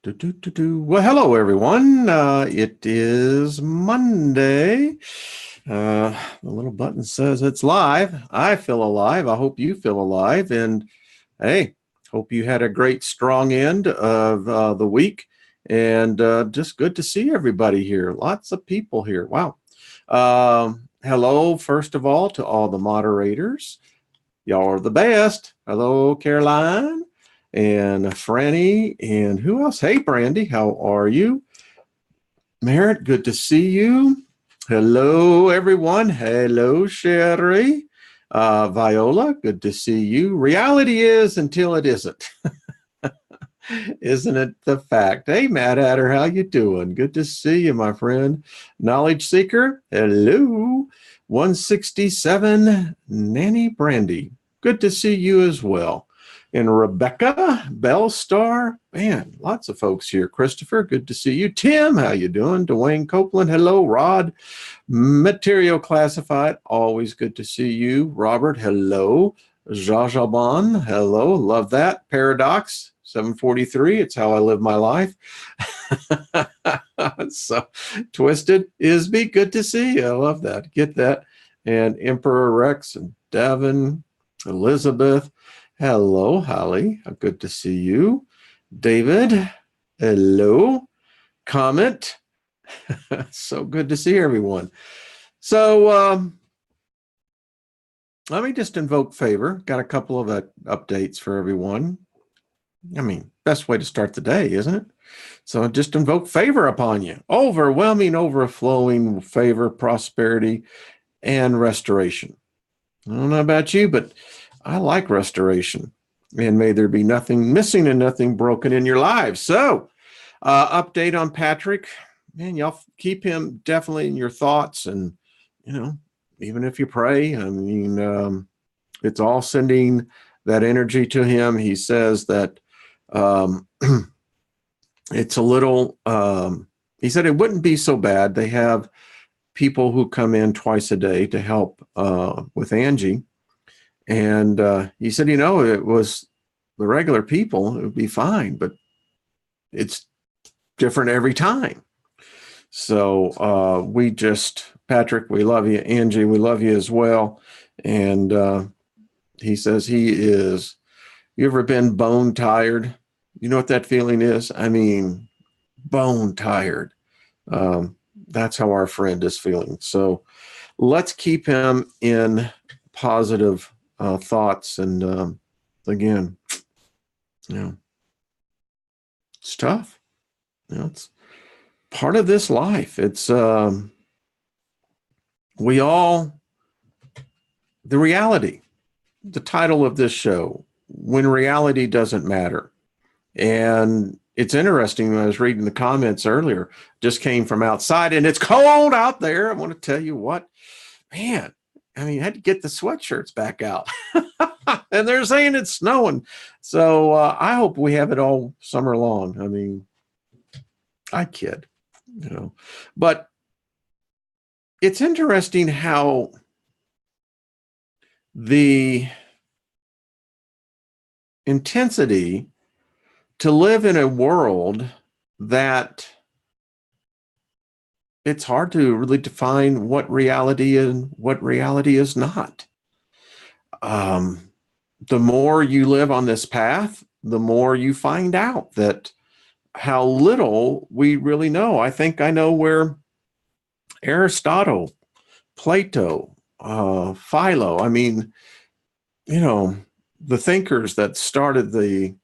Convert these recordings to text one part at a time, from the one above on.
Well, hello, everyone. It is Monday. The little button says it's live. I feel alive. I hope you feel alive. And hey, hope you had a great, strong end of the week. And just good to see everybody here. Lots of people here. Wow. Hello, first of all, to all the moderators. Y'all are the best. Hello, Caroline and Franny, and who else? Hey, Brandy, how are you? Merritt, good to see you. Hello, everyone. Hello, Sherry. Viola, good to see you. Reality is until it isn't. Isn't it the fact? Hey, Matt Hatter, how you doing? Good to see you, my friend. Knowledge Seeker, hello. 167, Nanny Brandy, good to see you as well. And Rebecca Bellstar, man, lots of folks here. Christopher, good to see you. Tim, how you doing? Dwayne Copeland, hello. Rod, Material Classified, always good to see you. Robert, hello. Jajaban, hello. Love that. Paradox, 743, it's how I live my life. So, Twisted Isby, good to see you. I love that. Get that. And Emperor Rex and Devin, Elizabeth, hello, Holly. Good to see you. David, hello. Comment. So good to see everyone. So let me just invoke favor. Got a couple of updates for everyone. I mean, best way to start the day, isn't it? So just invoke favor upon you. Overwhelming, overflowing favor, prosperity, and restoration. I don't know about you, but I like restoration. And may there be nothing missing and nothing broken in your lives. So, update on Patrick. Man, y'all keep him definitely in your thoughts. And, you know, even if you pray, I mean, it's all sending that energy to him. He says that it's a little, he said it wouldn't be so bad. They have people who come in twice a day to help with Angie. And he said, you know, it was the regular people, it would be fine, but it's different every time. So Patrick, we love you. Angie, we love you as well. And he says you ever been bone tired? You know what that feeling is? I mean, bone tired. That's how our friend is feeling. So let's keep him in positive thoughts. And again, you know, it's tough. You know, it's part of this life. It's the reality, the title of this show, When Reality Doesn't Matter. And it's interesting, when I was reading the comments earlier, just came from outside and it's cold out there. I want to tell you what, man, I mean, I had to get the sweatshirts back out. And they're saying it's snowing. So I hope we have it all summer long. I mean, I kid, you know, but it's interesting how the intensity to live in a world that it's hard to really define what reality is and what reality is not. The more you live on this path, the more you find out that how little we really know. I think I know where Aristotle, Plato, Philo, I mean, you know, the thinkers that started the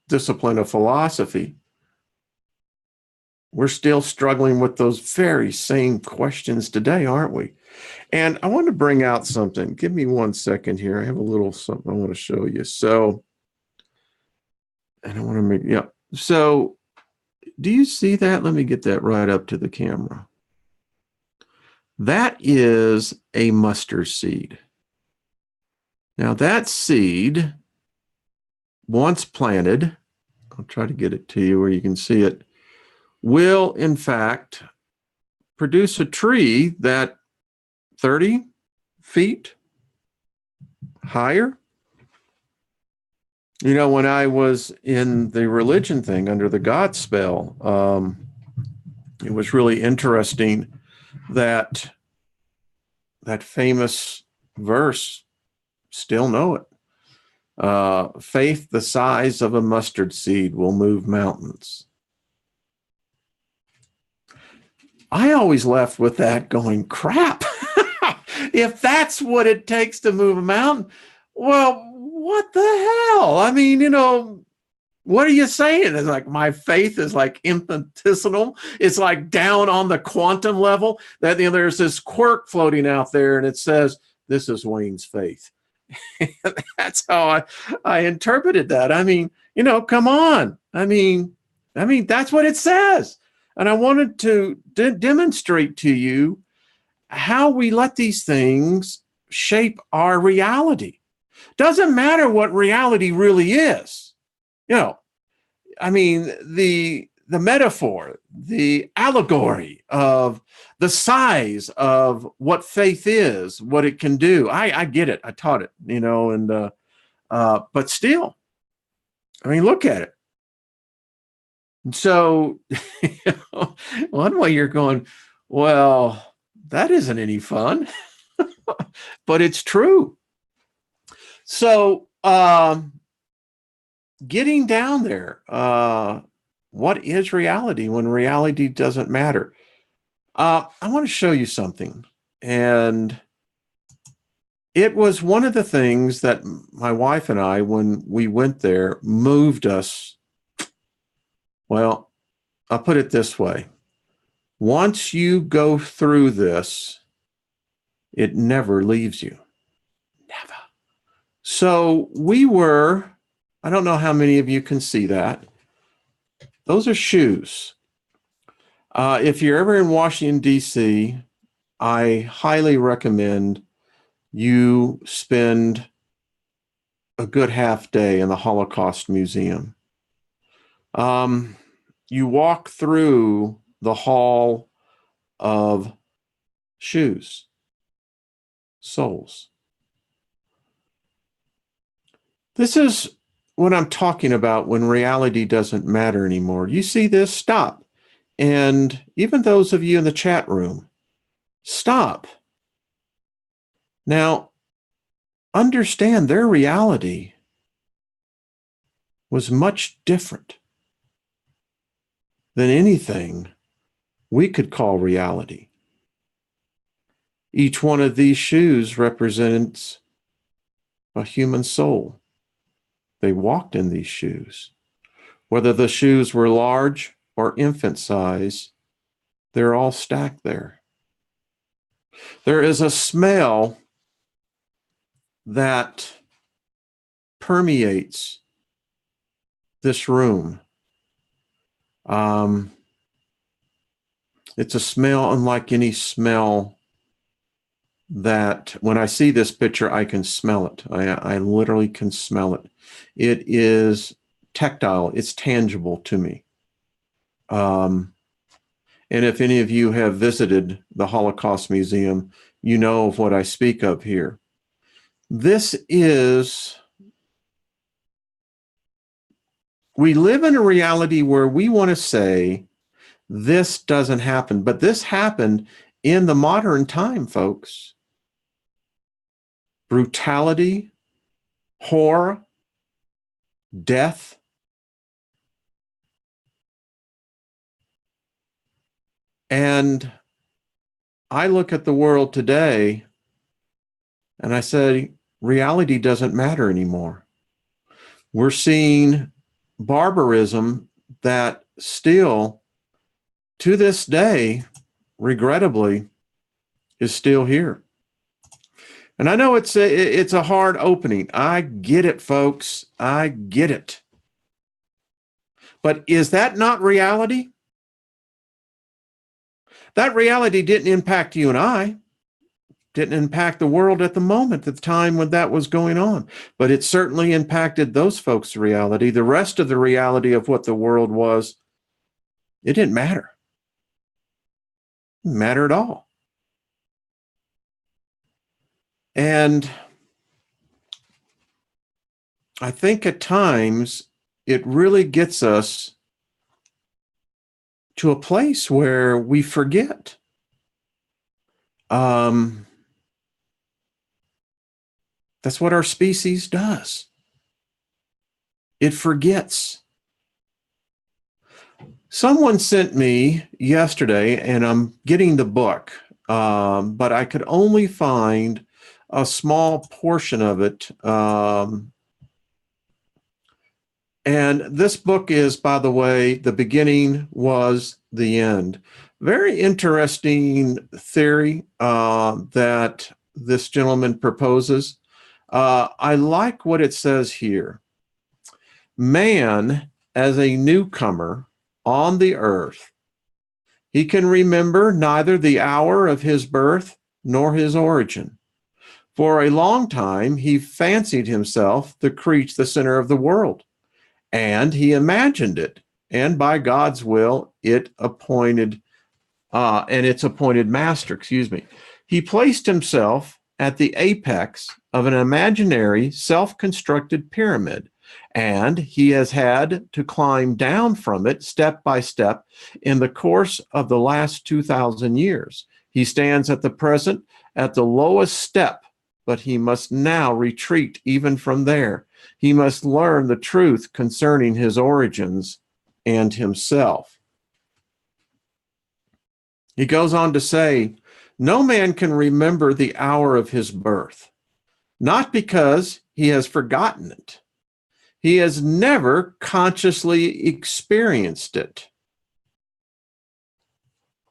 discipline of philosophy, we're still struggling with those very same questions today, aren't we? And I want to bring out something. Give me 1 second here. I have a little something I want to show you. So, and I want to make, yeah. So, do you see that? Let me get that right up to the camera. That is a mustard seed. Now, that seed, once planted, I'll try to get it to you where you can see it, will in fact produce a tree that 30 feet higher You know, when I was in the religion thing under the God spell, it was really interesting that that famous verse, still know it. Faith the size of a mustard seed will move mountains. I always left with that going, crap. If that's what it takes to move a mountain, well, what the hell? I mean, what are you saying? It's like my faith is like infinitesimal. It's like down on the quantum level. That there's this quirk floating out there, and it says, "This is Wayne's faith." That's how I interpreted that. I mean, come on. I mean, that's what it says. And I wanted to demonstrate to you how we let these things shape our reality. Doesn't matter what reality really is. I mean, the metaphor, the allegory of the size of what faith is, what it can do. I get it. I taught it, and but still, I mean, look at it. So, one way you're going, well, that isn't any fun, but it's true. So, getting down there, what is reality when reality doesn't matter? I want to show you something. And it was one of the things that my wife and I, when we went there, moved us. Well, I'll put it this way. Once you go through this, it never leaves you. Never. So I don't know how many of you can see that. Those are shoes. If you're ever in Washington, D.C., I highly recommend you spend a good half day in the Holocaust Museum. You walk through the hall of shoes, soles. This is what I'm talking about when reality doesn't matter anymore. You see this? Stop. And even those of you in the chat room, stop. Now, understand their reality was much different than anything we could call reality. Each one of these shoes represents a human soul. They walked in these shoes. Whether the shoes were large or infant size, they're all stacked there. There is a smell that permeates this room. It's a smell unlike any smell that when I see this picture, I can smell it. I literally can smell it. It is tactile. It's tangible to me. And if any of you have visited the Holocaust Museum, you know of what I speak of here. We live in a reality where we want to say, this doesn't happen, but this happened in the modern time, folks. Brutality, horror, death. And I look at the world today and I say, reality doesn't matter anymore. We're seeing barbarism that still, to this day, regrettably, is still here. And I know it's a hard opening. I get it, folks. I get it. But is that not reality? That reality didn't impact you and I. Didn't impact the world at the moment, at the time when that was going on. But it certainly impacted those folks' reality. The rest of the reality of what the world was, it didn't matter. It didn't matter at all. And I think at times it really gets us to a place where we forget. That's what our species does. It forgets. Someone sent me yesterday, and I'm getting the book, but I could only find a small portion of it. And this book is, by the way, The Beginning Was the End. Very interesting theory that this gentleman proposes. I like what it says here. Man, as a newcomer on the earth, he can remember neither the hour of his birth nor his origin. For a long time, he fancied himself the center of the world, and he imagined it. And by God's will, its appointed master, he placed himself at the apex of an imaginary self-constructed pyramid, and he has had to climb down from it step by step in the course of the last 2,000 years. He stands at the present at the lowest step, but he must now retreat even from there. He must learn the truth concerning his origins and himself. He goes on to say, no man can remember the hour of his birth, not because he has forgotten it. He has never consciously experienced it.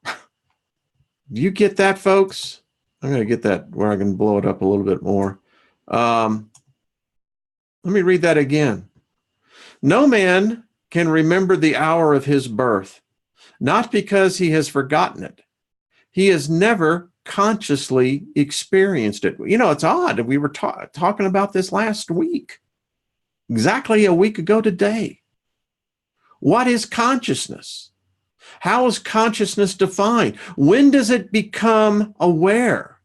Do you get that, folks? I'm going to get that where I can blow it up a little bit more. Let me read that again. No man can remember the hour of his birth, not because he has forgotten it. He has never consciously experienced it. You know, it's odd. We were talking about this last week, exactly a week ago today. What is consciousness? How is consciousness defined? When does it become aware?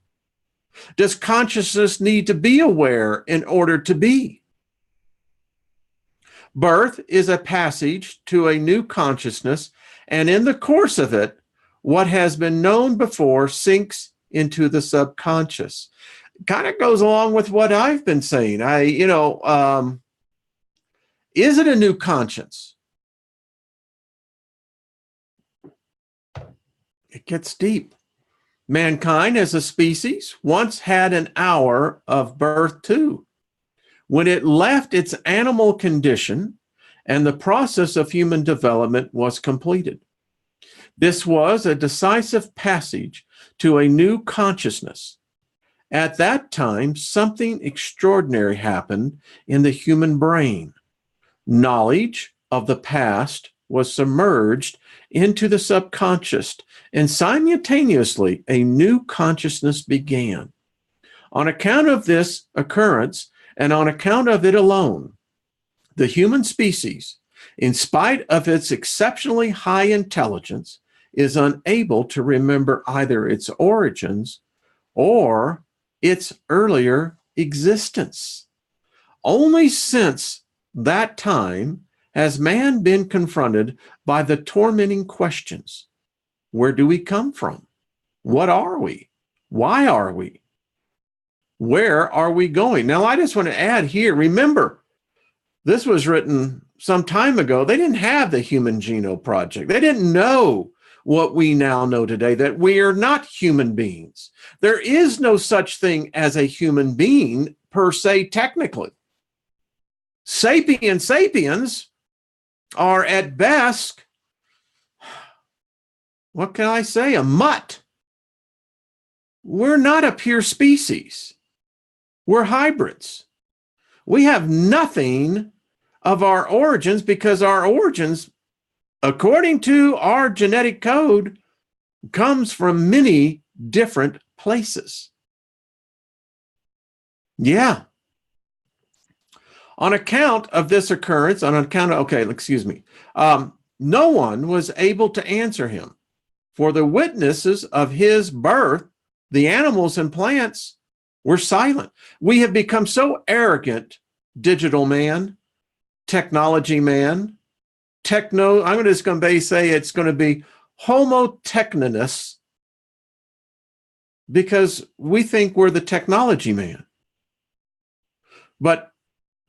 Does consciousness need to be aware in order to be? Birth is a passage to a new consciousness, and in the course of it, what has been known before sinks into the subconscious. Kind of goes along with what I've been saying. Is it a new conscience? It gets deep. Mankind as a species once had an hour of birth too, when it left its animal condition and the process of human development was completed. This was a decisive passage to a new consciousness. At that time, something extraordinary happened in the human brain. Knowledge of the past was submerged into the subconscious, and simultaneously a new consciousness began. On account of this occurrence, and on account of it alone, the human species, in spite of its exceptionally high intelligence, is unable to remember either its origins or its earlier existence. Only since that time has man been confronted by the tormenting questions. Where do we come from? What are we? Why are we? Where are we going? Now, I just want to add here, remember, this was written some time ago. They didn't have the Human Genome Project. They didn't know what we now know today, that we are not human beings. There is no such thing as a human being per se, technically. Sapiens are at best, what can I say, a mutt. We're not a pure species. We're hybrids. We have nothing of our origins because our origins, according to our genetic code, comes from many different places. Yeah. On account of this occurrence, no one was able to answer him. For the witnesses of his birth, the animals and plants, were silent. We have become so arrogant digital man, technology man, I'm just going to say it's going to be homo techninus, because we think we're the technology man. But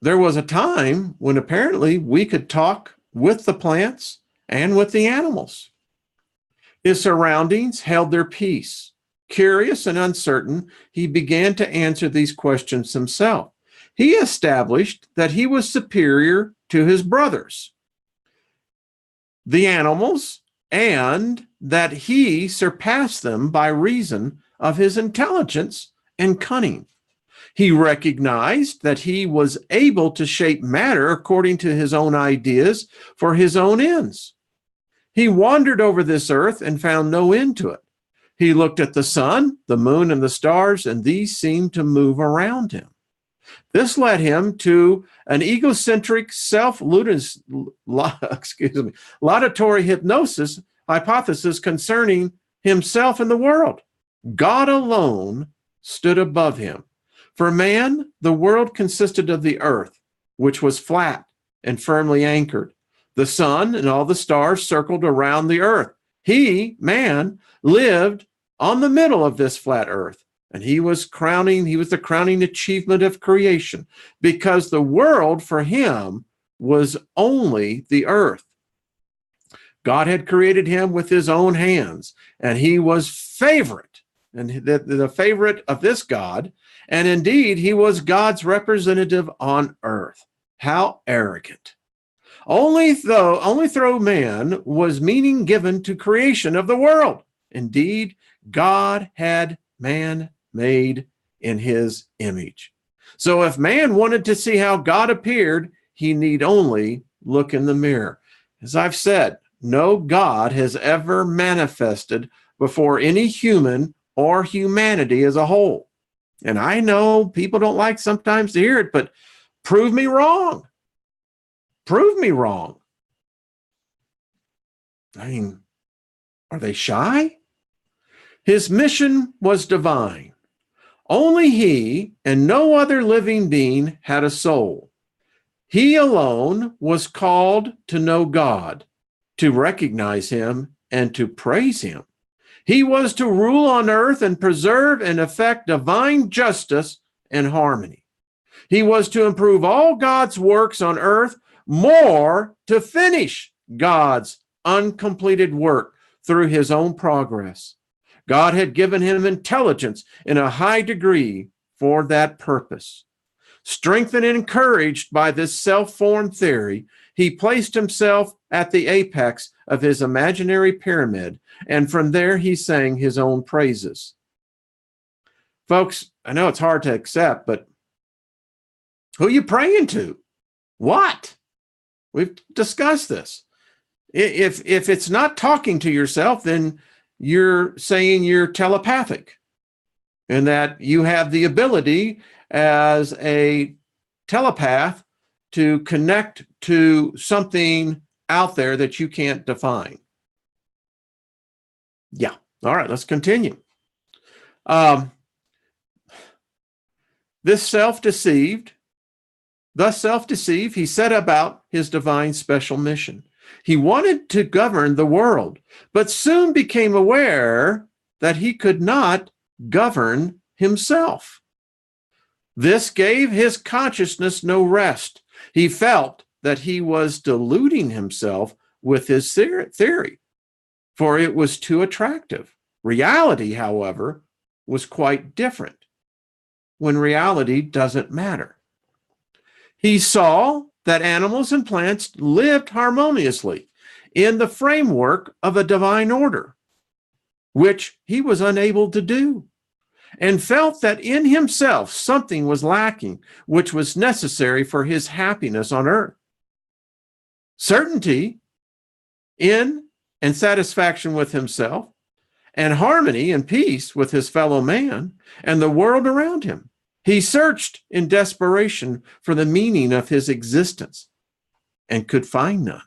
there was a time when apparently we could talk with the plants and with the animals. His surroundings held their peace. Curious and uncertain, he began to answer these questions himself. He established that he was superior to his brothers, the animals, and that he surpassed them by reason of his intelligence and cunning. He recognized that he was able to shape matter according to his own ideas for his own ends. He wandered over this earth and found no end to it. He looked at the sun, the moon, and the stars, and these seemed to move around him. This led him to an egocentric laudatory hypnosis hypothesis concerning himself and the world. God alone stood above him. For man, the world consisted of the earth, which was flat and firmly anchored. The sun and all the stars circled around the earth. He, man, lived on the middle of this flat earth, and he was the crowning achievement of creation, because the world for him was only the earth. God had created him with his own hands, and he was favorite, and the favorite of this God, and indeed he was God's representative on earth. How arrogant. Only through man was meaning given to creation of the world. Indeed, God had man made in his image. So if man wanted to see how God appeared, he need only look in the mirror. As I've said, no God has ever manifested before any human or humanity as a whole. And I know people don't like sometimes to hear it, but prove me wrong. Prove me wrong. I mean, are they shy? His mission was divine. Only he and no other living being had a soul. He alone was called to know God, to recognize him, and to praise him. He was to rule on earth and preserve and effect divine justice and harmony. He was to improve all God's works on earth, more to finish God's uncompleted work through his own progress. God had given him intelligence in a high degree for that purpose. Strengthened and encouraged by this self-formed theory, he placed himself at the apex of his imaginary pyramid, and from there he sang his own praises. Folks, I know it's hard to accept, but who are you praying to? What? We've discussed this. If it's not talking to yourself, then you're saying you're telepathic and that you have the ability as a telepath to connect to something out there that you can't define. Yeah. All right, let's continue. Thus self-deceived, he set about his divine special mission. He wanted to govern the world, but soon became aware that he could not govern himself. This gave his consciousness no rest. He felt that he was deluding himself with his theory, for it was too attractive. Reality, however, was quite different, when reality doesn't matter. He saw that animals and plants lived harmoniously in the framework of a divine order, which he was unable to do, and felt that in himself something was lacking, which was necessary for his happiness on earth. Certainty in and satisfaction with himself, and harmony and peace with his fellow man and the world around him. He searched in desperation for the meaning of his existence and could find none.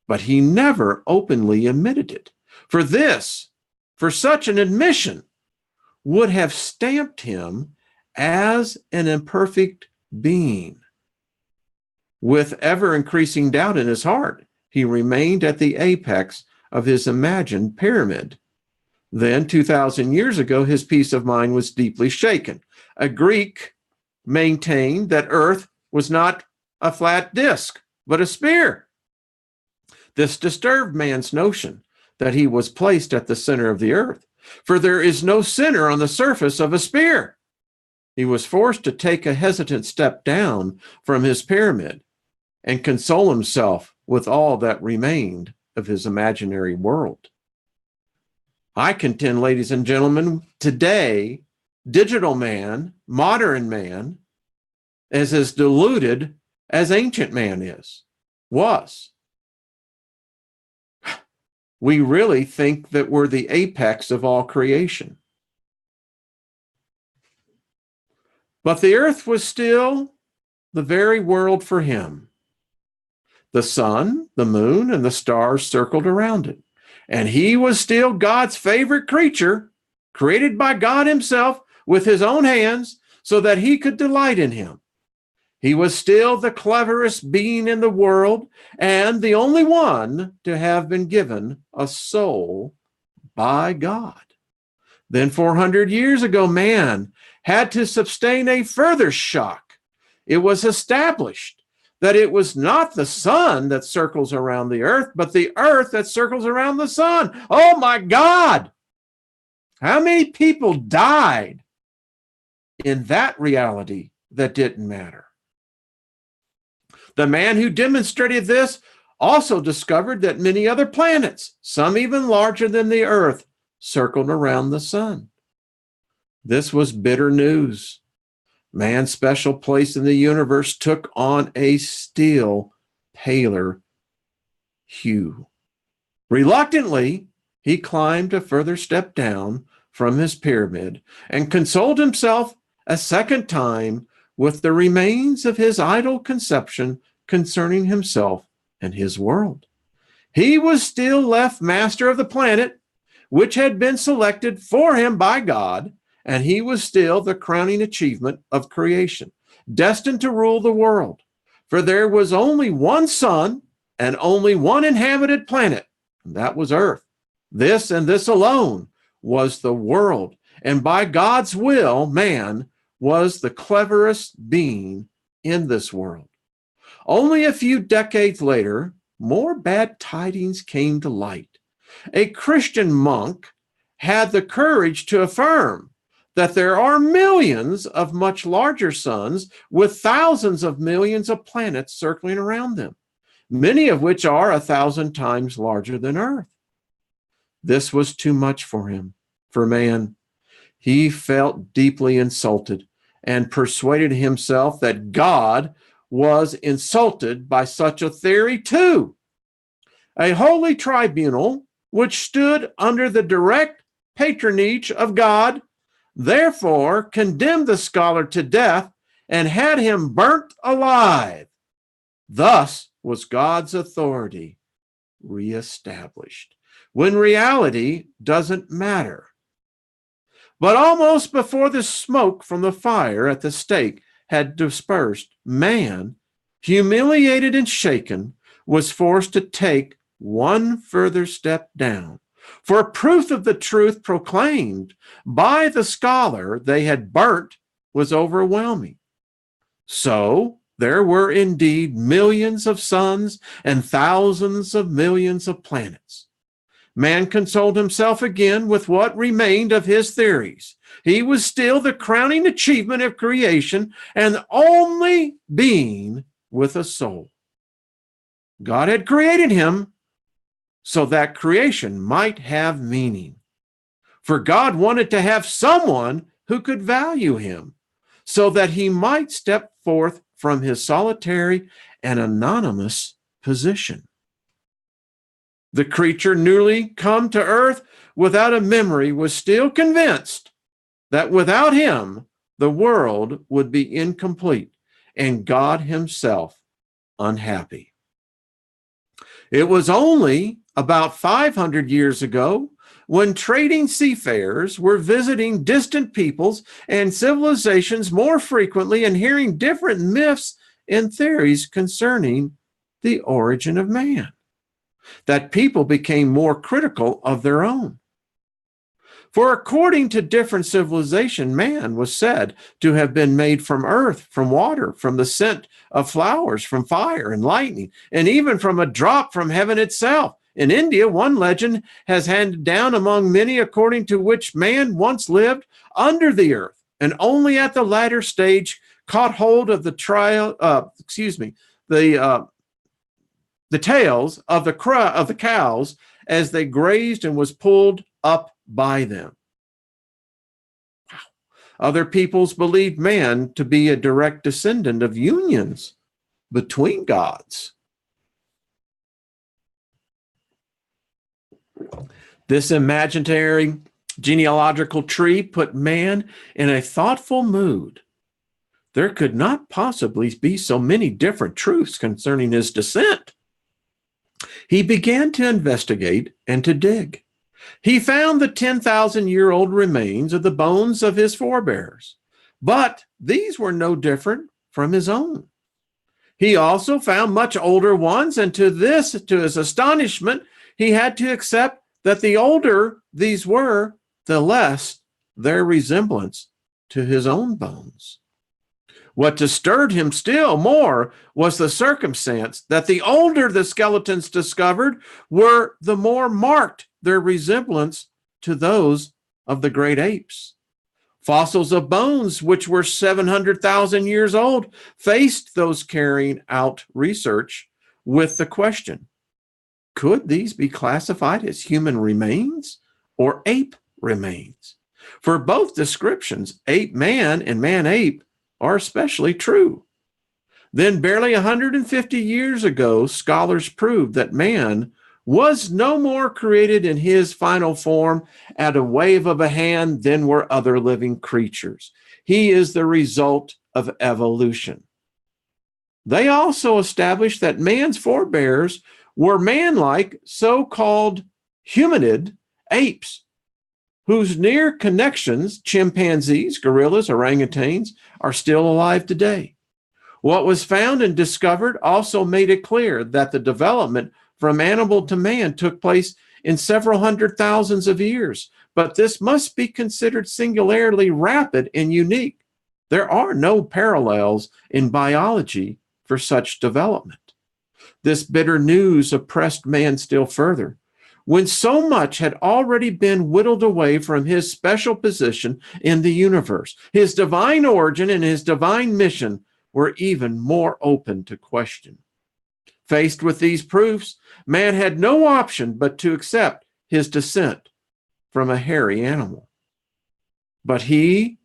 But he never openly admitted it. For such an admission would have stamped him as an imperfect being. With ever-increasing doubt in his heart, he remained at the apex of his imagined pyramid. Then, 2,000 years ago, his peace of mind was deeply shaken. A Greek maintained that Earth was not a flat disk, but a sphere. This disturbed man's notion that he was placed at the center of the earth, for there is no center on the surface of a sphere. He was forced to take a hesitant step down from his pyramid and console himself with all that remained of his imaginary world. I contend, ladies and gentlemen, today, digital man, modern man, is as deluded as ancient man was. We really think that we're the apex of all creation. But the earth was still the very world for him. The sun, the moon, and the stars circled around it. And he was still God's favorite creature, created by God himself with his own hands so that he could delight in him. He was still the cleverest being in the world and the only one to have been given a soul by God. Then 400 years ago, man had to sustain a further shock. It was established that it was not the sun that circles around the earth, but the earth that circles around the sun. Oh my God! How many people died in that reality that didn't matter? The man who demonstrated this also discovered that many other planets, some even larger than the earth, circled around the sun. This was bitter news. Man's special place in the universe took on a still paler hue. Reluctantly, he climbed a further step down from his pyramid and consoled himself a second time with the remains of his idle conception concerning himself and his world. He was still left master of the planet, which had been selected for him by God, and he was still the crowning achievement of creation, destined to rule the world. For there was only one sun and only one inhabited planet, and that was Earth. This and this alone was the world, and by God's will, man was the cleverest being in this world. Only a few decades later, more bad tidings came to light. A Christian monk had the courage to affirm that there are millions of much larger suns with thousands of millions of planets circling around them, many of which are 1,000 times larger than Earth. This was too much for him, for man. He felt deeply insulted and persuaded himself that God was insulted by such a theory too. A holy tribunal, which stood under the direct patronage of God, therefore condemned the scholar to death and had him burnt alive. Thus was God's authority reestablished, when reality doesn't matter. But almost before the smoke from the fire at the stake had dispersed, man, humiliated and shaken, was forced to take one further step down. For proof of the truth proclaimed by the scholar they had burnt was overwhelming. So there were indeed millions of suns and thousands of millions of planets. Man consoled himself again with what remained of his theories. He was still the crowning achievement of creation and the only being with a soul. God had created him so that creation might have meaning. For God wanted to have someone who could value him so that he might step forth from his solitary and anonymous position. The creature newly come to earth without a memory was still convinced that without him, the world would be incomplete and God himself unhappy. It was only about 500 years ago when trading seafarers were visiting distant peoples and civilizations more frequently and hearing different myths and theories concerning the origin of man, that people became more critical of their own. For according to different civilization, man was said to have been made from earth, from water, from the scent of flowers, from fire and lightning, and even from a drop from heaven itself. In India, one legend has handed down among many according to which man once lived under the earth, and only at the latter stage caught hold of the tails of the cows as they grazed and was pulled up by them. Wow. Other peoples believed man to be a direct descendant of unions between gods. This imaginary genealogical tree put man in a thoughtful mood. There could not possibly be so many different truths concerning his descent. He began to investigate and to dig. He found the 10,000-year-old remains of the bones of his forebears, but these were no different from his own. He also found much older ones, and to his astonishment, he had to accept that the older these were, the less their resemblance to his own bones. What disturbed him still more was the circumstance that the older the skeletons discovered were, the more marked their resemblance to those of the great apes. Fossils of bones which were 700,000 years old faced those carrying out research with the question, could these be classified as human remains or ape remains? For both descriptions, ape man and man ape, are especially true. Then, barely 150 years ago, scholars proved that man was no more created in his final form at a wave of a hand than were other living creatures. He is the result of evolution. They also established that man's forebears were man-like, so-called humanid apes, whose near connections, chimpanzees, gorillas, orangutans, are still alive today. What was found and discovered also made it clear that the development from animal to man took place in several hundred thousands of years, but this must be considered singularly rapid and unique. There are no parallels in biology for such development. This bitter news oppressed man still further, when so much had already been whittled away from his special position in the universe. His divine origin and his divine mission were even more open to question. Faced with these proofs, man had no option but to accept his descent from a hairy animal. But he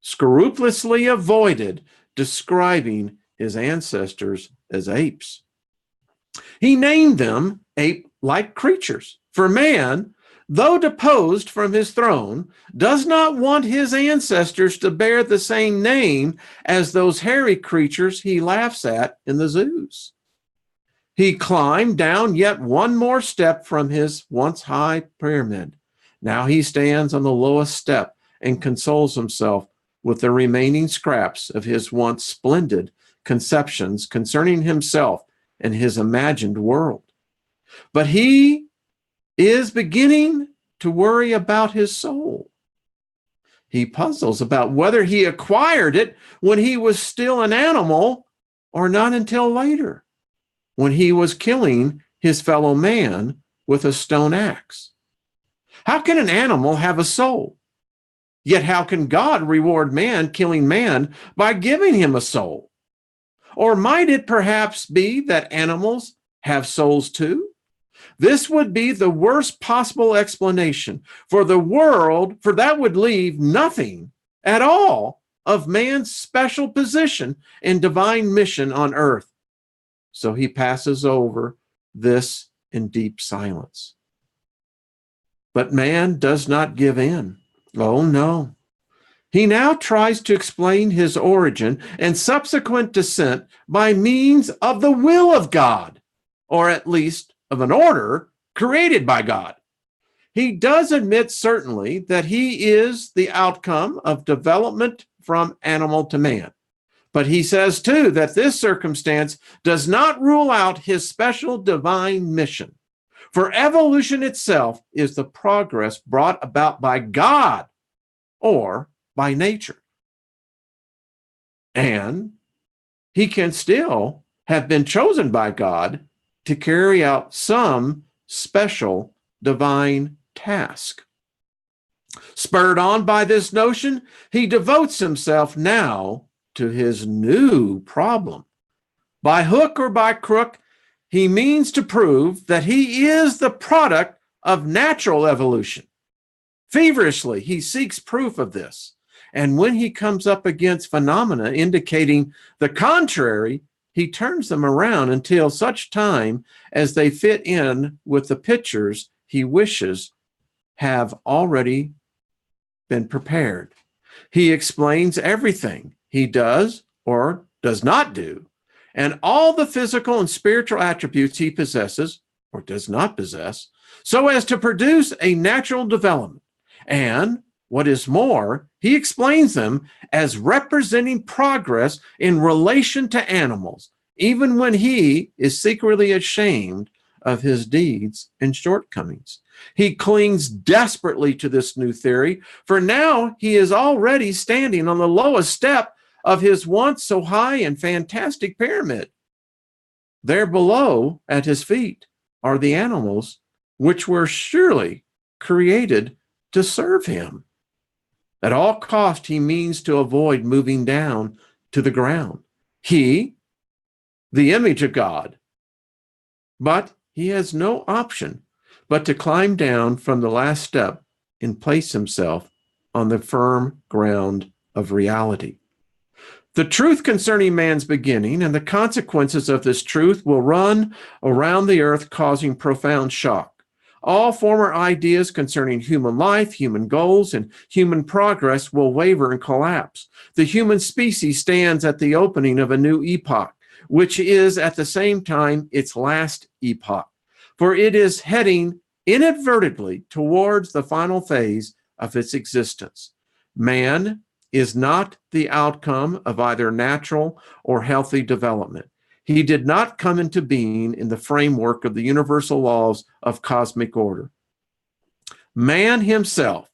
scrupulously avoided describing his ancestors as apes. He named them ape-like creatures. For man, though deposed from his throne, does not want his ancestors to bear the same name as those hairy creatures he laughs at in the zoos. He climbed down yet one more step from his once high pyramid. Now he stands on the lowest step and consoles himself with the remaining scraps of his once splendid conceptions concerning himself and his imagined world. But he is beginning to worry about his soul. He puzzles about whether he acquired it when he was still an animal or not until later, when he was killing his fellow man with a stone axe. How can an animal have a soul? Yet how can God reward man killing man by giving him a soul? Or might it perhaps be that animals have souls too? This would be the worst possible explanation for the world, for that would leave nothing at all of man's special position and divine mission on earth. So he passes over this in deep silence. But man does not give in. Oh, no. He now tries to explain his origin and subsequent descent by means of the will of God. or at least of an order created by God. He does admit certainly that he is the outcome of development from animal to man. But he says too that this circumstance does not rule out his special divine mission. For evolution itself is the progress brought about by God or by nature. And he can still have been chosen by God to carry out some special divine task. Spurred on by this notion, he devotes himself now to his new problem. By hook or by crook, he means to prove that he is the product of natural evolution. Feverishly, he seeks proof of this. And when he comes up against phenomena indicating the contrary, he turns them around until such time as they fit in with the pictures he wishes have already been prepared. He explains everything he does or does not do, and all the physical and spiritual attributes he possesses or does not possess, so as to produce a natural development. And what is more, he explains them as representing progress in relation to animals, even when he is secretly ashamed of his deeds and shortcomings. He clings desperately to this new theory, for now he is already standing on the lowest step of his once so high and fantastic pyramid. There below, at his feet, are the animals which were surely created to serve him. At all cost, he means to avoid moving down to the ground. He, the image of God, but he has no option but to climb down from the last step and place himself on the firm ground of reality. The truth concerning man's beginning and the consequences of this truth will run around the earth, causing profound shock. All former ideas concerning human life, human goals, and human progress will waver and collapse. The human species stands at the opening of a new epoch, which is at the same time its last epoch, for it is heading inadvertently towards the final phase of its existence. Man is not the outcome of either natural or healthy development. He did not come into being in the framework of the universal laws of cosmic order. Man himself,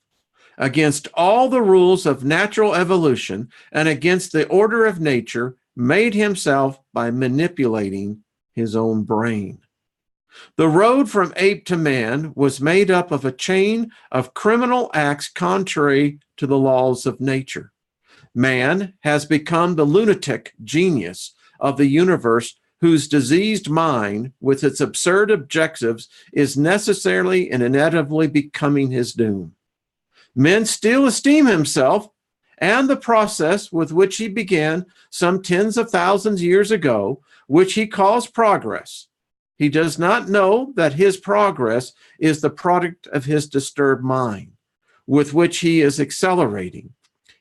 against all the rules of natural evolution and against the order of nature, made himself by manipulating his own brain. The road from ape to man was made up of a chain of criminal acts contrary to the laws of nature. Man has become the lunatic genius of the universe, whose diseased mind, with its absurd objectives, is necessarily and inevitably becoming his doom. Men still esteem himself and the process with which he began some tens of thousands years ago, which he calls progress. He does not know that his progress is the product of his disturbed mind, with which he is accelerating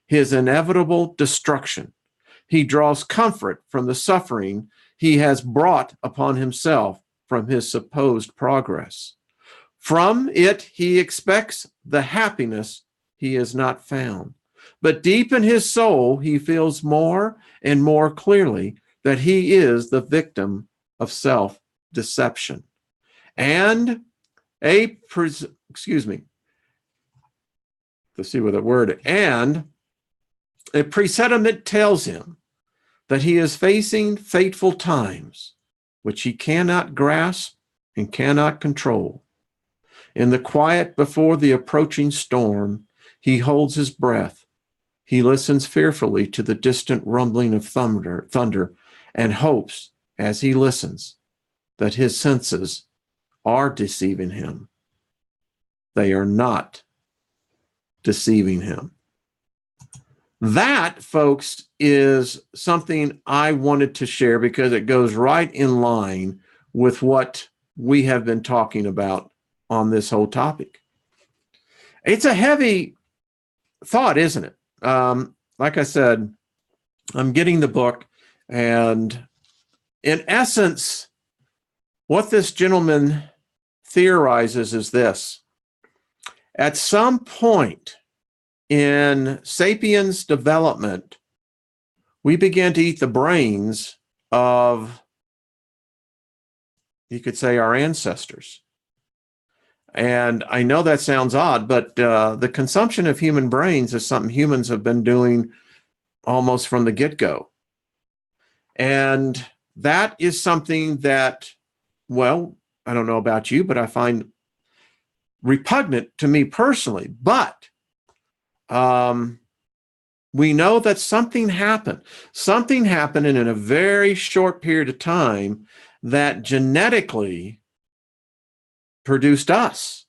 his inevitable destruction. He draws comfort from the suffering he has brought upon himself from his supposed progress. From it, he expects the happiness he has not found. But deep in his soul, he feels more and more clearly that he is the victim of self-deception. And a presentiment tells him that he is facing fateful times, which he cannot grasp and cannot control. In the quiet before the approaching storm, he holds his breath. He listens fearfully to the distant rumbling of thunder, and hopes, as he listens, that his senses are deceiving him. They are not deceiving him. That, folks, is something I wanted to share because it goes right in line with what we have been talking about on this whole topic. It's a heavy thought, isn't it? Like I said, I'm getting the book, and in essence, What this gentleman theorizes is this. At some point in sapiens development, we began to eat the brains of, you could say, our ancestors. And I know that sounds odd, but the consumption of human brains is something humans have been doing almost from the get-go. And that is something that, well, I don't know about you, but I find repugnant to me personally. But we know that something happened. Something happened in a very short period of time that genetically produced us.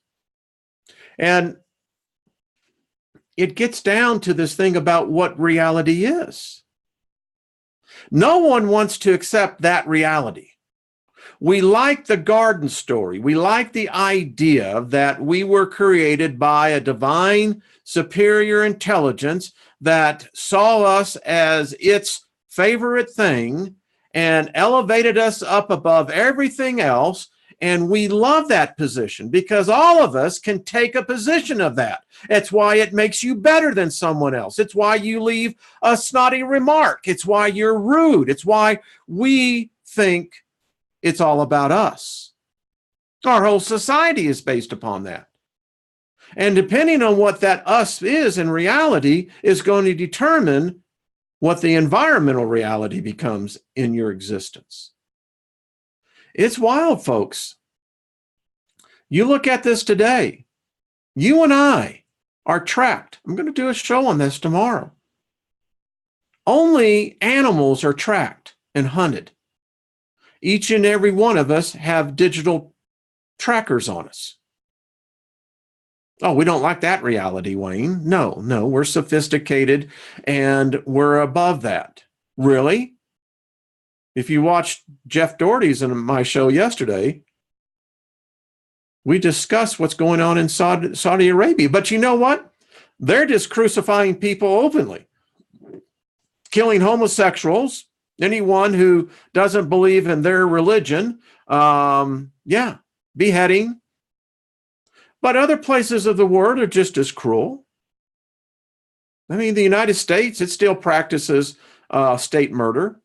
And it gets down to this thing about what reality is. No one wants to accept that reality. We like the garden story. We like the idea that we were created by a divine superior intelligence that saw us as its favorite thing and elevated us up above everything else. And we love that position because all of us can take a position of that. It's why it makes you better than someone else. It's why you leave a snotty remark. It's why you're rude. It's why we think it's all about us. Our whole society is based upon that. And depending on what that us is in reality is going to determine what the environmental reality becomes in your existence. It's wild, folks. You look at this today. You and I are tracked. I'm going to do a show on this tomorrow. Only animals are tracked and hunted. Each and every one of us have digital trackers on us. Oh, we don't like that reality, Wayne. No, we're sophisticated and we're above that. Really? If you watched Jeff Doherty's in my show yesterday, we discussed what's going on in Saudi Arabia. But you know what? They're just crucifying people openly, killing homosexuals, anyone who doesn't believe in their religion. Beheading. But other places of the world are just as cruel. I mean, the United States, it still practices state murder.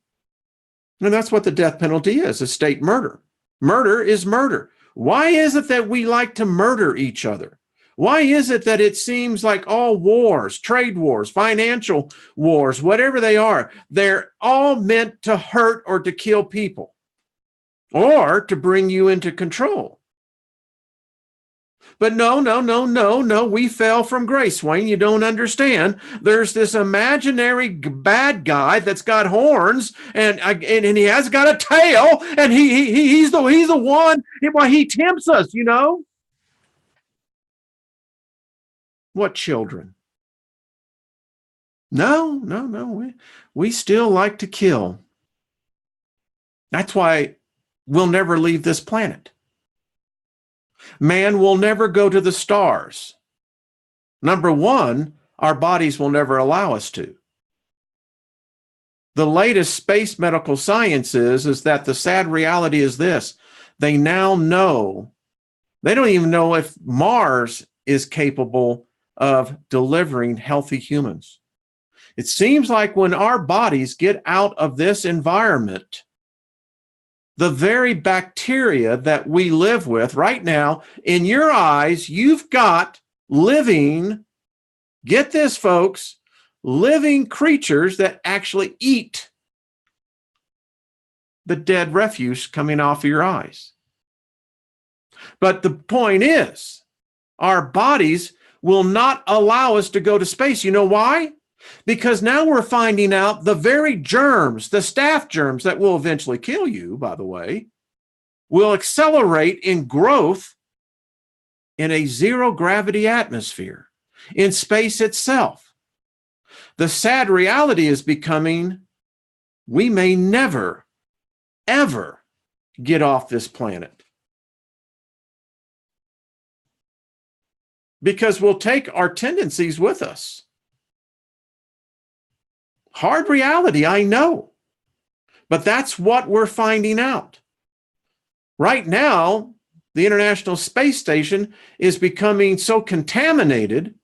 And that's what the death penalty is state murder. Murder is murder. Why is it that we like to murder each other? Why is it that it seems like all wars, trade wars, financial wars, whatever they are, they're all meant to hurt or to kill people or to bring you into control? But no, we fell from grace, Wayne. You don't understand. There's this imaginary bad guy that's got horns and he has got a tail, and he's the one. Why he tempts us, you know? What children? No. We still like to kill. That's why we'll never leave this planet. Man will never go to the stars. Number one, our bodies will never allow us to. The latest space medical science is that the sad reality is this. They now know, they don't even know if Mars is capable of delivering healthy humans. It seems like when our bodies get out of this environment, the very bacteria that we live with right now, in your eyes, you've got living, get this, folks, living creatures that actually eat the dead refuse coming off of your eyes. But the point is, our bodies will not allow us to go to space. You know why? Because now we're finding out the very germs, the staph germs that will eventually kill you, by the way, will accelerate in growth in a zero gravity atmosphere, in space itself. The sad reality is becoming, we may never, ever get off this planet. Because we'll take our tendencies with us. Hard reality, I know. But that's what we're finding out. Right now, the International Space Station is becoming so contaminated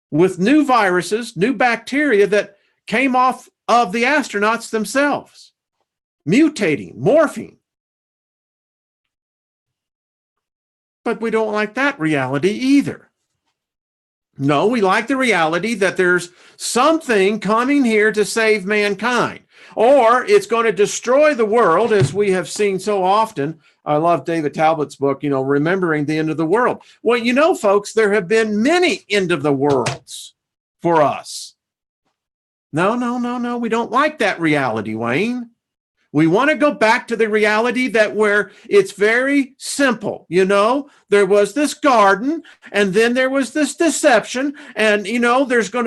with new viruses, new bacteria that came off of the astronauts themselves, mutating, morphing. But we don't like that reality either. No, we like the reality that there's something coming here to save mankind, or it's going to destroy the world, as we have seen so often. I love David Talbot's book, Remembering the End of the World. Well, folks, there have been many end of the worlds for us. No. We don't like that reality, Wayne. We want to go back to the reality that where it's very simple. There was this garden, and then there was this deception, and it's going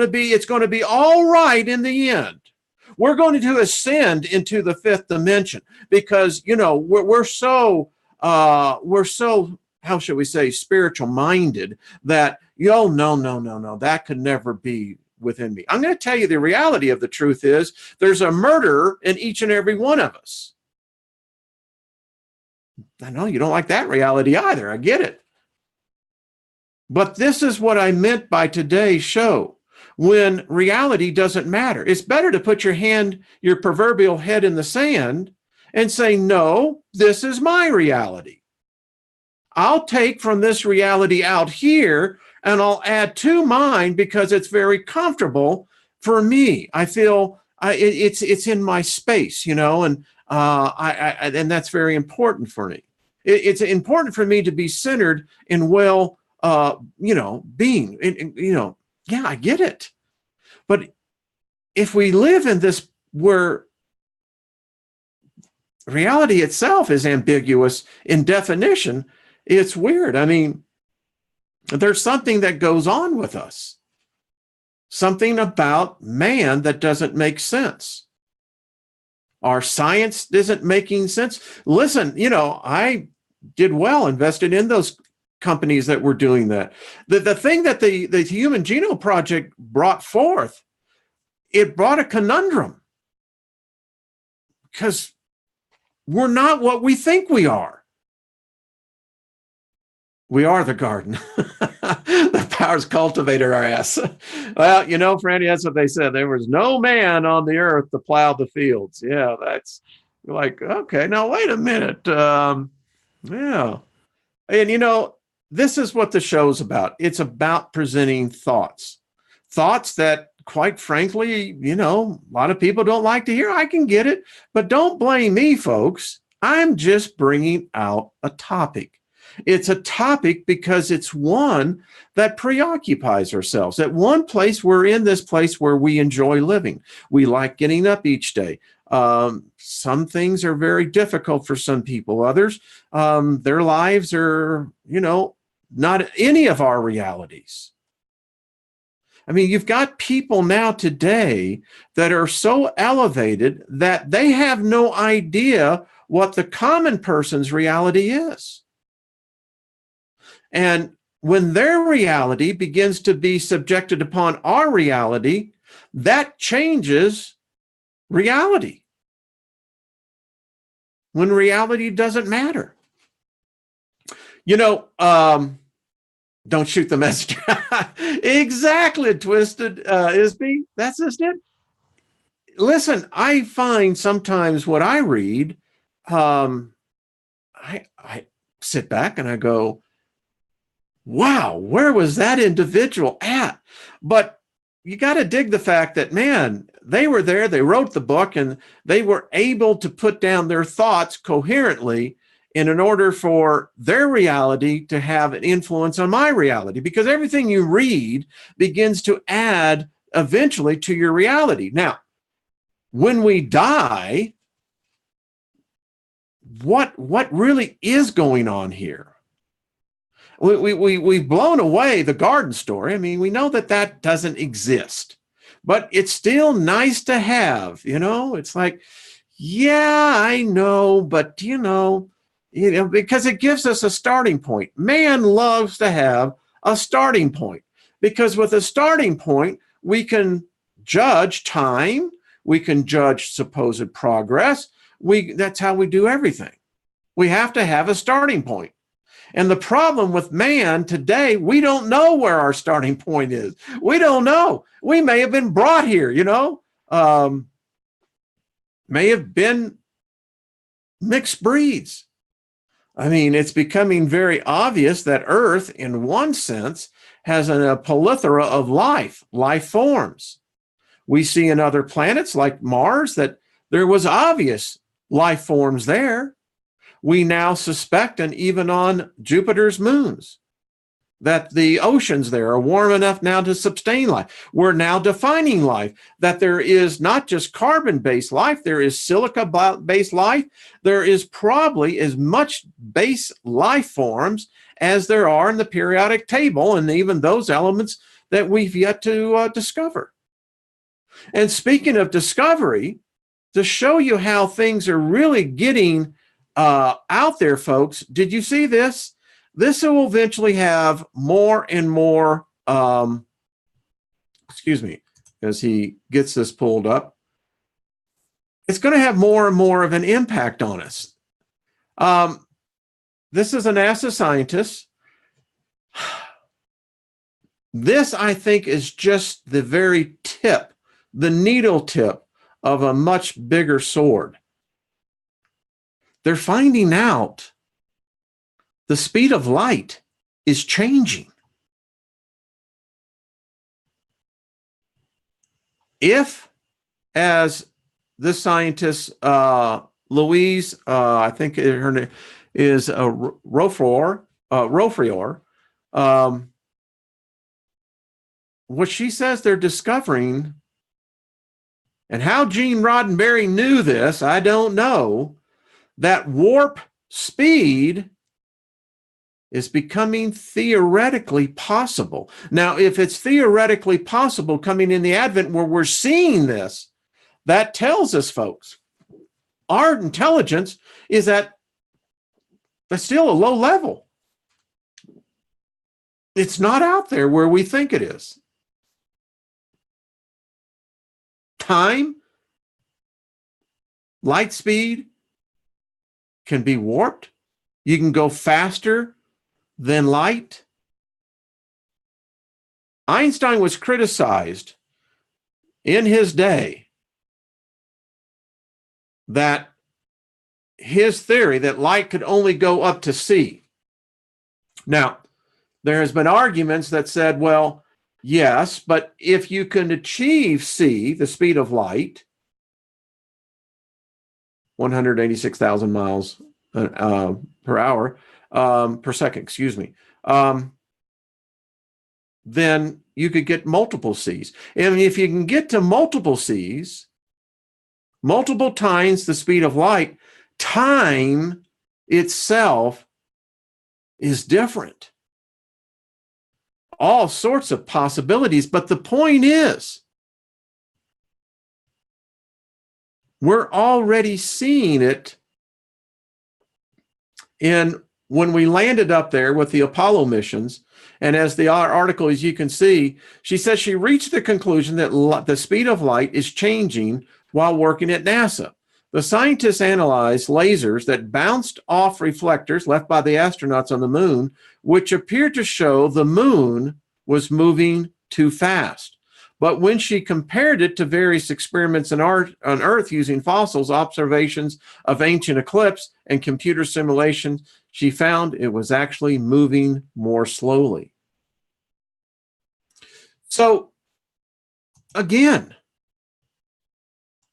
to be all right in the end. We're going to ascend into the fifth dimension because we're so how should we say, spiritual minded that no, that could never be within me. I'm going to tell you the reality of the truth is there's a murderer in each and every one of us. I know you don't like that reality either. I get it. But this is what I meant by today's show. When reality doesn't matter, it's better to put your proverbial head in the sand and say, no, this is my reality. I'll take from this reality out here and I'll add to mine because it's very comfortable for me. I feel it's in my space, and and that's very important for me. It's important for me to be centered in being. Yeah, I get it. But if we live in this where reality itself is ambiguous in definition, it's weird. I mean, there's something that goes on with us, something about man that doesn't make sense. Our science isn't making sense. Listen, I did well, invested in those companies that were doing that. The thing that the Human Genome Project brought forth, it brought a conundrum because we're not what we think we are. We are the garden. The powers cultivated our ass. Well, Franny, that's what they said. There was no man on the earth to plow the fields. Yeah, that's like, okay, now wait a minute. Yeah. And, this is what the show's about. It's about presenting thoughts that, quite frankly, a lot of people don't like to hear. I can get it, but don't blame me, folks. I'm just bringing out a topic. It's a topic because it's one that preoccupies ourselves. At one place, we're in this place where we enjoy living. We like getting up each day. Some things are very difficult for some people. Others, their lives are, not any of our realities. I mean, you've got people now today that are so elevated that they have no idea what the common person's reality is. And when their reality begins to be subjected upon our reality, that changes reality. When reality doesn't matter. Don't shoot the messenger. Exactly, Twisted Isby. That's just it. Listen, I find sometimes what I read, I sit back and I go, wow, where was that individual at? But you got to dig the fact that, man, they were there, they wrote the book, and they were able to put down their thoughts coherently in order for their reality to have an influence on my reality, because everything you read begins to add eventually to your reality. Now, when we die, what really is going on here? We've blown away the garden story. I mean, we know that doesn't exist, but it's still nice to have, it's like, yeah, I know, but because it gives us a starting point. Man loves to have a starting point because with a starting point, we can judge time. We can judge supposed progress. That's how we do everything. We have to have a starting point. And the problem with man today, we don't know where our starting point is. We don't know. We may have been brought here, may have been mixed breeds. I mean, it's becoming very obvious that Earth, in one sense, has a plethora of life forms. We see in other planets like Mars that there was obvious life forms there. We now suspect, and even on Jupiter's moons, that the oceans there are warm enough now to sustain life. We're now defining life, that there is not just carbon-based life, there is silica-based life. There is probably as much base life forms as there are in the periodic table, and even those elements that we've yet to discover. And speaking of discovery, to show you how things are really getting out there, folks, did you see this? This will eventually have more and more, as he gets this pulled up, it's going to have more and more of an impact on us. This is a NASA scientist. This, I think, is just the very tip, the needle tip of a much bigger sword. They're finding out the speed of light is changing. If, as this scientist, Louise, I think her name is Roffrior, what she says they're discovering, and how Gene Roddenberry knew this, I don't know, that warp speed is becoming theoretically possible. Now, if it's theoretically possible coming in the Advent where we're seeing this, that tells us, folks, our intelligence is at still a low level. It's not out there where we think it is. Time, light speed can be warped. You can go faster than light. Einstein was criticized in his day that his theory that light could only go up to c. Now, there has been arguments that said, well, yes, but if you can achieve c, the speed of light, 186,000 miles per hour, per second, then you could get multiple C's. And if you can get to multiple C's, multiple times the speed of light, time itself is different. All sorts of possibilities, but the point is, we're already seeing it when we landed up there with the Apollo missions. And as the article, as you can see, she says she reached the conclusion that the speed of light is changing while working at NASA. The scientists analyzed lasers that bounced off reflectors left by the astronauts on the moon, which appeared to show the moon was moving too fast. But when she compared it to various experiments on Earth using fossils, observations of ancient eclipse, and computer simulations, she found it was actually moving more slowly. So, again,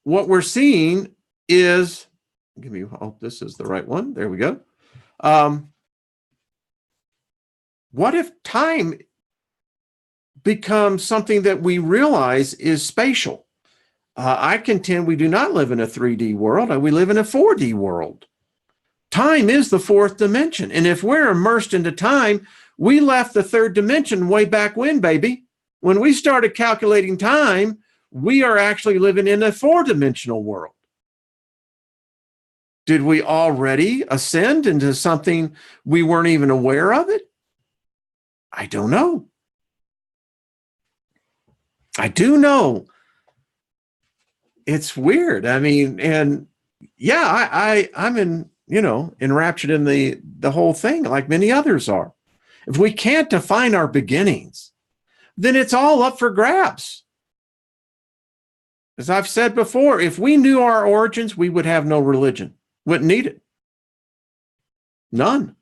what we're seeing is, I hope this is the right one. There we go. What if time becomes something that we realize is spatial? I contend we do not live in a 3D world. We live in a 4D world. Time is the fourth dimension. And if we're immersed into time, we left the third dimension way back when, baby. When we started calculating time, we are actually living in a four-dimensional world. Did we already ascend into something we weren't even aware of it? I don't know. I do know. It's weird. I mean, and yeah, I'm in, enraptured in the whole thing like many others are. If we can't define our beginnings, then it's all up for grabs. As I've said before, if we knew our origins, we would have no religion. Wouldn't need it. None.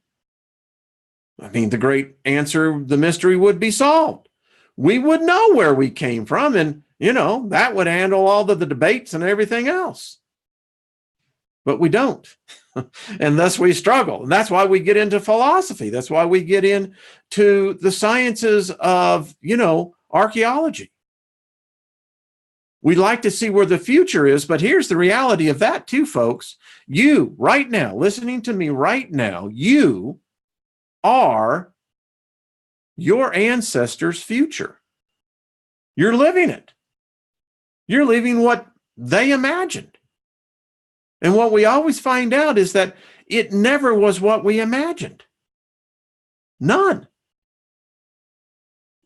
I mean, the great answer, the mystery would be solved. We would know where we came from, and, that would handle all the debates and everything else. But we don't. And thus we struggle. And that's why we get into philosophy. That's why we get into the sciences of, archaeology. We like to see where the future is, but here's the reality of that too, folks. You, right now, listening to me right now, you are your ancestors' future. You're living it. You're living what they imagined. And what we always find out is that it never was what we imagined. None.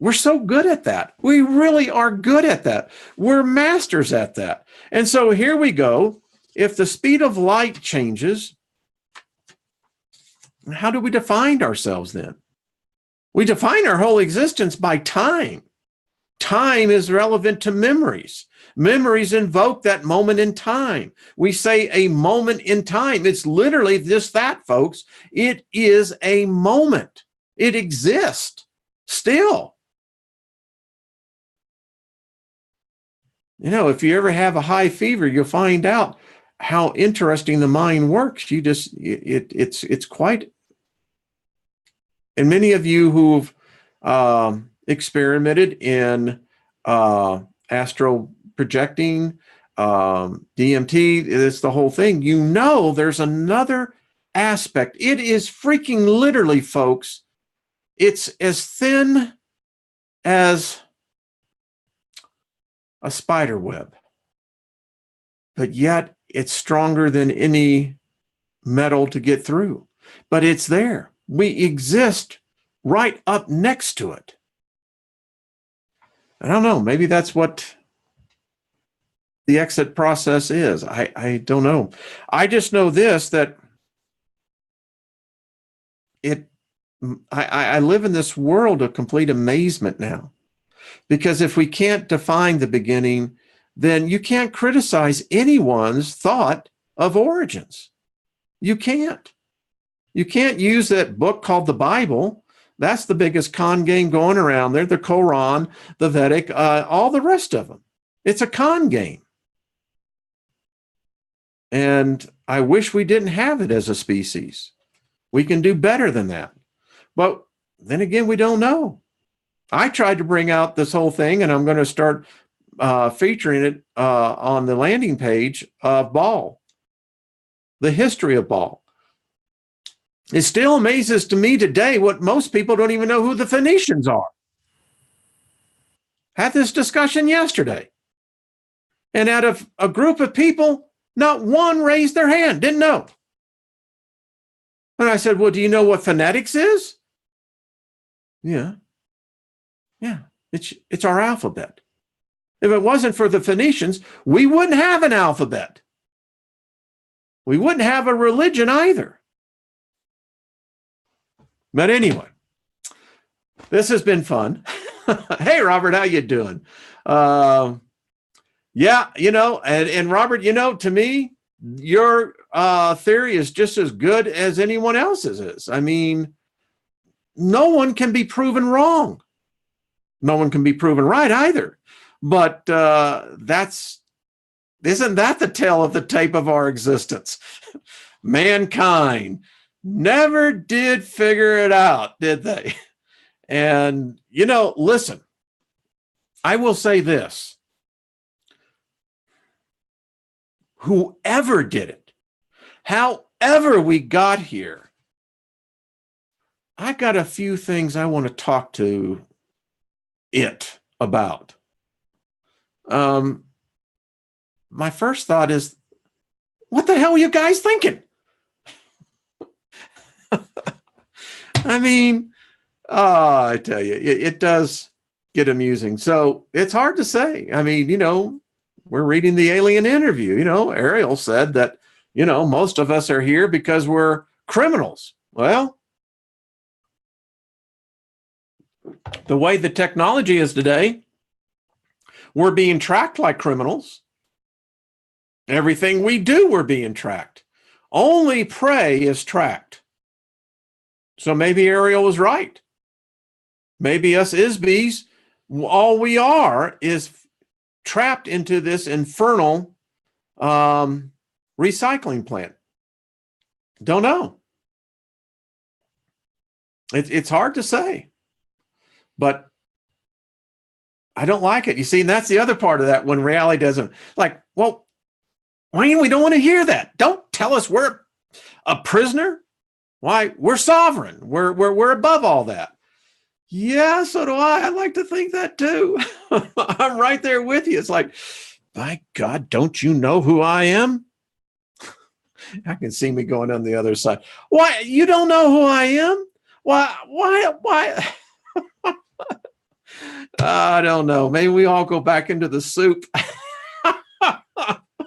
We're so good at that. We really are good at that. We're masters at that. And so here we go. If the speed of light changes, how do we define ourselves then? We define our whole existence by time. Time is relevant to memories. Memories invoke that moment in time. We say a moment in time. It's literally just that, folks. It is a moment. It exists still. If you ever have a high fever, you'll find out how interesting the mind works. It's quite, and many of you who've experimented in astral projecting, DMT, it's the whole thing. There's another aspect. It is freaking literally, folks. It's as thin as a spider web, but yet it's stronger than any metal to get through. But it's there. We exist right up next to it. I don't know. Maybe that's what the exit process is. I don't know. I just know this, that I live in this world of complete amazement now. Because if we can't define the beginning, then you can't criticize anyone's thought of origins. You can't. You can't use that book called the Bible. That's the biggest con game going around there. The Quran, the Vedic, all the rest of them. It's a con game. And I wish we didn't have it as a species. We can do better than that. But then again, we don't know. I tried to bring out this whole thing, and I'm going to start featuring it on the landing page of Baal, the history of Baal. It still amazes to me today what most people don't even know who the Phoenicians are. Had this discussion yesterday. And out of a group of people, not one raised their hand, didn't know. And I said, well, do you know what phonetics is? Yeah. Yeah, it's our alphabet. If it wasn't for the Phoenicians, we wouldn't have an alphabet. We wouldn't have a religion either. But anyway, this has been fun. Hey, Robert, how you doing? Yeah, and Robert, to me, your theory is just as good as anyone else's is. I mean, no one can be proven wrong. No one can be proven right either. But isn't that the tale of the tape of our existence? Mankind never did figure it out, did they? And, listen, I will say this. Whoever did it, however we got here, I got a few things I want to talk to it about. My first thought is, what the hell are you guys thinking? I mean, I tell you, it does get amusing. So it's hard to say. I mean, we're reading the alien interview. Ariel said that most of us are here because we're criminals. Well, the way the technology is today, we're being tracked like criminals. Everything we do, we're being tracked. Only prey is tracked. So maybe Ariel was right. Maybe us Isbies, all we are is trapped into this infernal recycling plant. Don't know. It's hard to say, but I don't like it. You see, and that's the other part of that when reality doesn't, like, well, Wayne, we don't want to hear that. Don't tell us we're a prisoner. Why? We're sovereign. We're above all that. Yeah, so do I. I like to think that too. I'm right there with you. It's like, by God, don't you know who I am? I can see me going on the other side. Why? You don't know who I am? Why? I don't know. Maybe we all go back into the soup.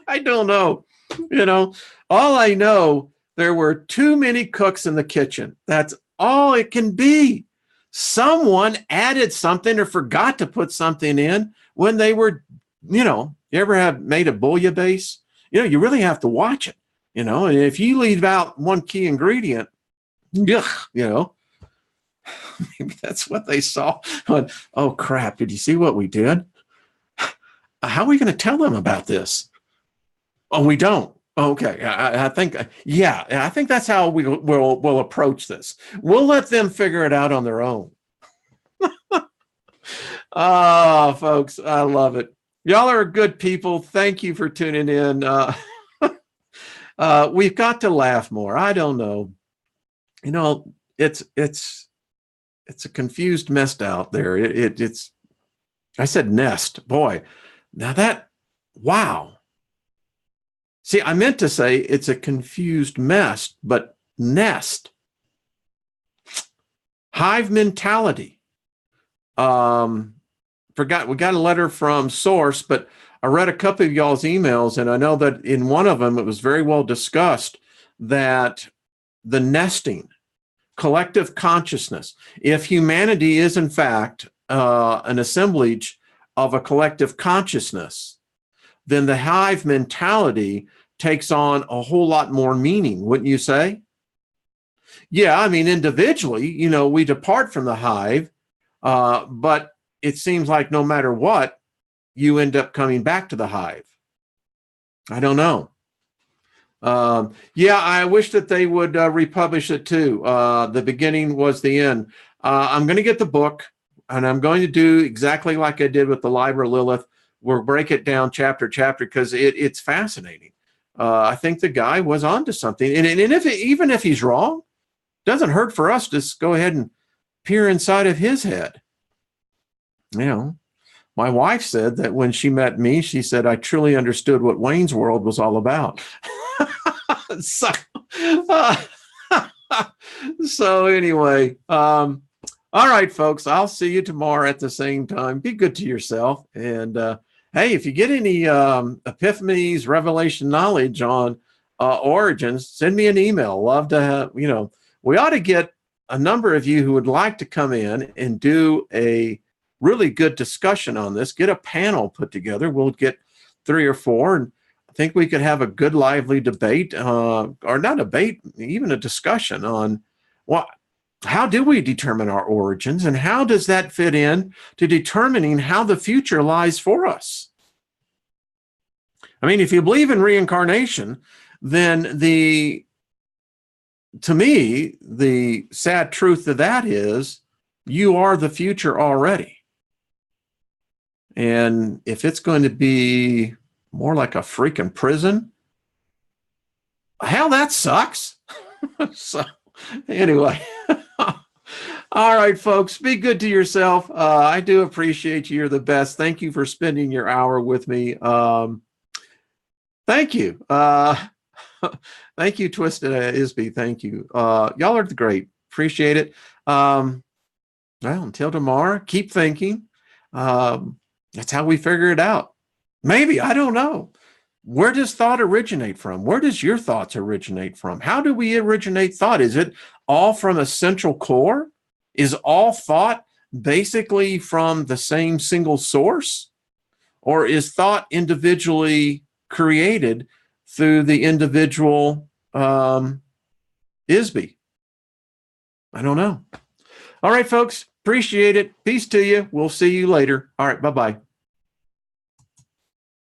I don't know. All I know, there were too many cooks in the kitchen. That's all it can be. Someone added something or forgot to put something in when they were, you ever have made a bouillabaisse? You really have to watch it, and if you leave out one key ingredient, maybe that's what they saw. Oh, crap. Did you see what we did? How are we going to tell them about this? Oh, we don't. Okay. I think that's how we'll approach this. We'll let them figure it out on their own. Oh, folks, I love it. Y'all are good people. Thank you for tuning in. We've got to laugh more. I don't know. It's a confused mess out there. It's I said nest. Boy, now wow. See, I meant to say it's a confused mess, but nest. Hive mentality. We got a letter from Source, but I read a couple of y'all's emails, and I know that in one of them it was very well discussed that the nesting, collective consciousness, if humanity is in fact an assemblage of a collective consciousness, then the hive mentality takes on a whole lot more meaning, wouldn't you say? Yeah, I mean, individually, we depart from the hive, but it seems like no matter what, you end up coming back to the hive. I don't know. Yeah, I wish that they would republish it too. The beginning was the end. I'm going to get the book, and I'm going to do exactly like I did with the Liber Lilith. We'll break it down chapter because it's fascinating. I think the guy was onto something, and even if he's wrong, doesn't hurt for us to just go ahead and peer inside of his head. My wife said that when she met me, she said, I truly understood what Wayne's World was all about. So anyway, all right, folks, I'll see you tomorrow at the same time. Be good to yourself. And hey, if you get any epiphanies, revelation knowledge on origins, send me an email. Love to have, we ought to get a number of you who would like to come in and do a really good discussion on this. Get a panel put together. We'll get 3 or 4, and I think we could have a good, lively debate, or not debate, even a discussion on how do we determine our origins, and how does that fit in to determining how the future lies for us? I mean, if you believe in reincarnation, then to me, the sad truth of that is you are the future already. And if it's going to be more like a freaking prison, hell, that sucks. So anyway, all right, folks, be good to yourself. I do appreciate you. You're the best. Thank you for spending your hour with me. Thank you. Thank you, Twisted Isby. Thank you. Y'all are great. Appreciate it. Well, until tomorrow, keep thinking. That's how we figure it out. Maybe, I don't know. where does thought originate from? Where does your thoughts originate from? How do we originate thought? Is it all from a central core? Is all thought basically from the same single source? Or is thought individually created through the individual ISBE? I don't know. All right, folks, appreciate it. Peace to you. We'll see you later. All right, bye-bye.